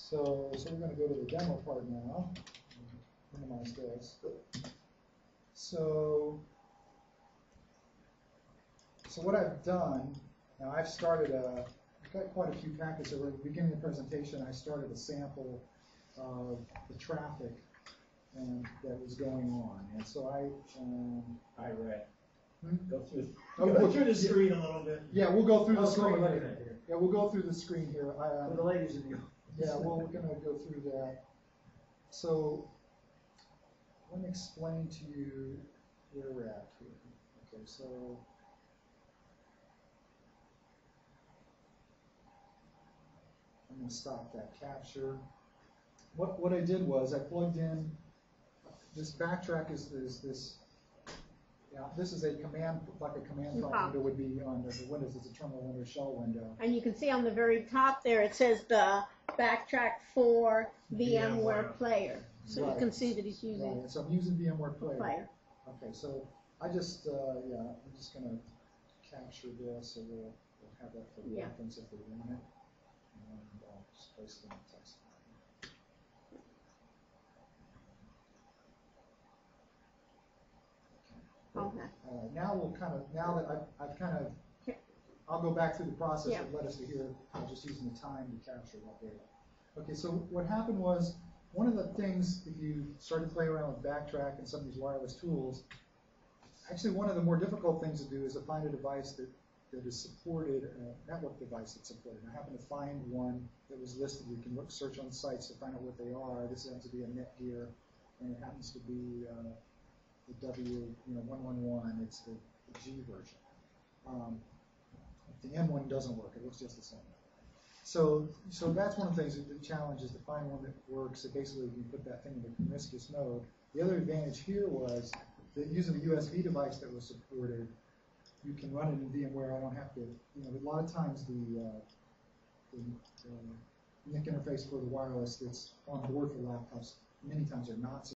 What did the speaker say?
So we're going to go to the demo part now. Minimize this. So what I've done, now I've started I've got quite a few packets. So at the beginning of the presentation, I started a sample of the traffic that was going on. And so Hi, Ray. Go through. Oh, Go through the screen a little bit. Yeah, we'll go through the screen here. here. Yeah, we'll go through the screen here. For the ladies in the Yeah, we're going to go through that. So let me explain to you where we're at here. Okay, so I'm going to stop that capture. What I did was I plugged in this backtrack is this. Yeah, this is a command, like a command prompt window would be on the Windows. It's a terminal window, shell window. And you can see on the very top there, it says the backtrack for VMware Player. So Right. you can see that he's using Right, so I'm using VMware Player. Player. Okay, so I just, I'm just going to capture this, so we'll have that for reference if we want it. And I'll just place it in the text file. Okay. Now we'll now that I've I'll go back through the process that led us to here, just using the time to capture that data. Okay, so what happened was, one of the things, if you start to play around with Backtrack and some of these wireless tools, actually one of the more difficult things to do is to find a device that is supported, a network device that's supported. I happened to find one that was listed. You can search on sites to find out what they are. This happens to be a Netgear, and it happens to be the W111. It's the G version. The M one doesn't work. It looks just the same. So that's one of the things. The challenge is to find one that works. That basically you put that thing in the promiscuous mode. The other advantage here was that using a USB device that was supported, you can run it in VMware. I don't have to. A lot of times the NIC interface for the wireless that's on board for laptops many times are not